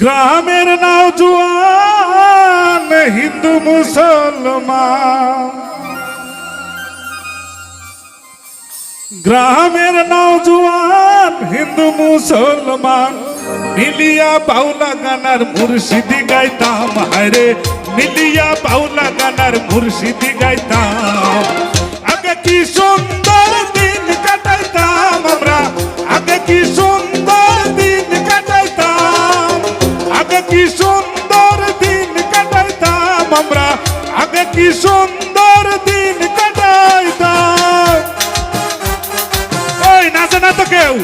গ্রামের নওজোয়ান হিন্দু মুসলমান, গ্রামের নওজোয়ান হিন্দু মুসলমান মিলিয়া বাউলা গানার মুর্শিদি গাইতাম। হায়রে মিলিয়া বাউলা গানার মুর্শিদি গাইতাম। আগে কি সুন্দর দিন কাটাইতাম আমরা, আগে কি সুন্দর দিন কাটাইতাম, আগে কি সুন্দর দিন কাটাইতাম আমরা, আগে কি সুন্দর দিন কাটাইতাম। ওই নাচে না তো কেউ।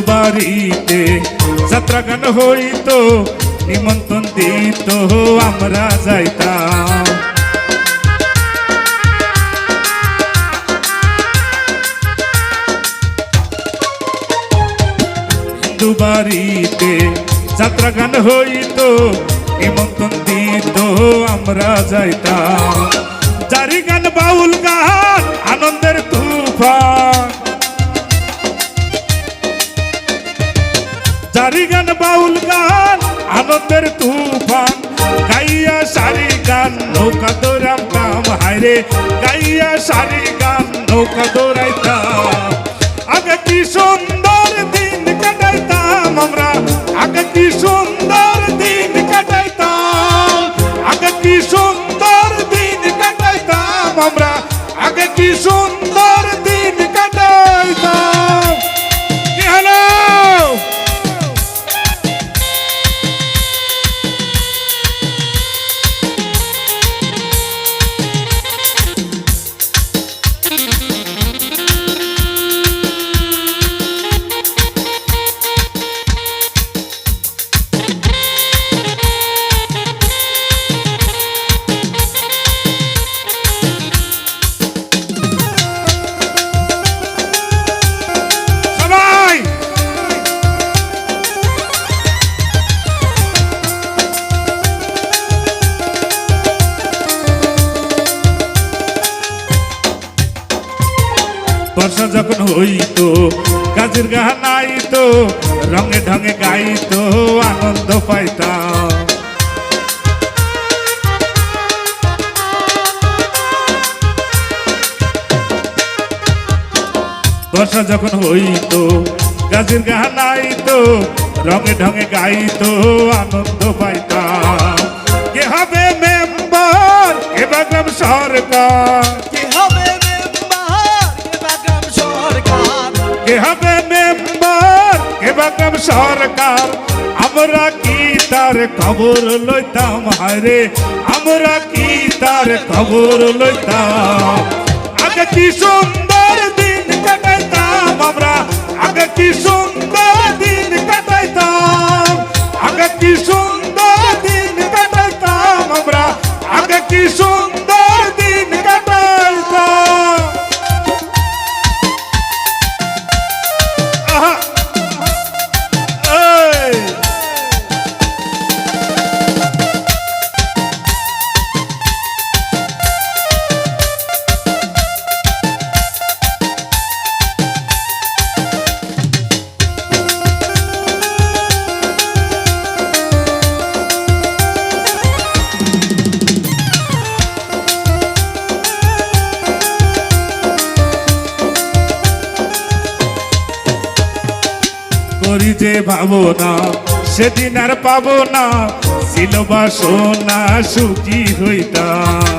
বাড়িতে যাত্রা গান হইতো, নিমন্ত্রণ দিত আমরা যাইতাম। হিন্দু বাড়িতে যাত্রা গান হইতো, নিমন্ত্রণ দিত আমরা যাইতাম। জারি গান বাউল গান আনন্দের তুফান, জারি গান বাউল গান আনন্দের তুফান, গাইয়া সারি গান নৌকা দৌড়াইতাম। হায়রে গাইয়া সারি গান নৌকা দৌড়াইতাম। আগে কি সুন্দর দিন কাটাইতাম আমরা, আগে কি সুন্দর দিন কাটাইতাম, আগে কি সুন্দর দিন কাটাইতাম আমরা, আগে কি সুন্দর দিন কাটাইতাম। কি হলো? বর্ষা যখন হইতো কাজের গান আইতো, রঙে ঢঙে গাইতো আনন্দ পাইতাম। বর্ষা যখন হইতো গাছের গান আইতো, রঙে ঢঙে গাইতো আনন্দ পাইতাম। কে হবে মেম্বার কে বা গ্রাম সরকার, কে হবে মেম্বার কে বা গ্রাম সরকার, কে হবে মেম্বার কে বা গ্রাম সরকার, আমরা কি তার খবর লইতাম। হায়রে আমরা কি তার খবর লইতাম। আগে কি সুন্দর দিন কাটাইতাম আমরা, আগে কি সুন্দর দিন কাটাইতাম, আগে কি সুন্দর দিন কাটাইতাম আমরা, আগে কি সুন্দর দিন কাটাইতাম। আহা এই করি যে ভাবনা সেদিন আর পাবো না, ছিল বাসনা সুখী হইতাম।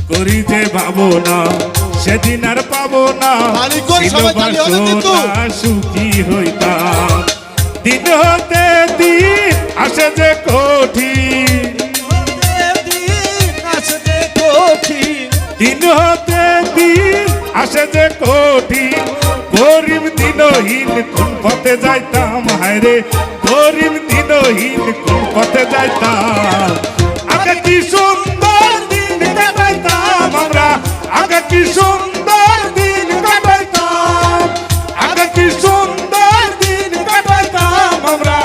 করি যে ভাবনা সেদিন আর পাবো না, ছিল বাসনা সুখী হইতাম। দিন হতে দিন আসে যে কঠিন, দিন আসে যে কঠিন, দিন হতে দিন আসে যে কঠিন, গরিব দিনহীন কোন পথে যাইতাম, হায়রে গরিব দিনহীন কোন পথে যাইতাম। আগে কি সুন্দর দিন কাটাইতাম আমরা, আগে কি সুন্দর দিন কাটাইতাম, আগে কি সুন্দর দিন কাটাইতাম আমরা,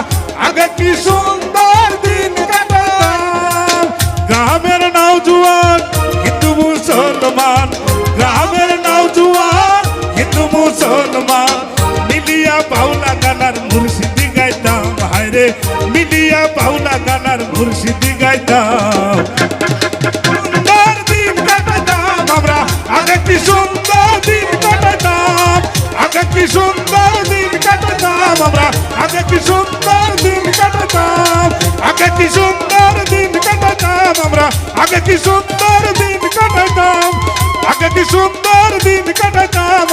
আগে কি সুন্দর দিন কাটাইতাম। গ্রামের নওজোয়ান হিন্দু মুসলমান, গ্রামের নওজোয়ান হিন্দু মুসলমান, মিলিয়া বাউলা গানার মুর্শিদি গাইতাম, হায়রে মিলিয়া বাউলা গানার মুর্শিদি গাইতাম। সুন্দর দিন কাটাইতাম আমরা, আগে কি সুন্দর দিন কাটাইতাম, আগে কি সুন্দর দিন কাটাইতাম আমরা, আগে কি সুন্দর দিন কাটাইতাম, আগে কি সুন্দর দিন কাটাইতাম আমরা, আগে কি সুন্দর দিন কাটাইতাম, আগে কি সুন্দর দিন কাটাইতাম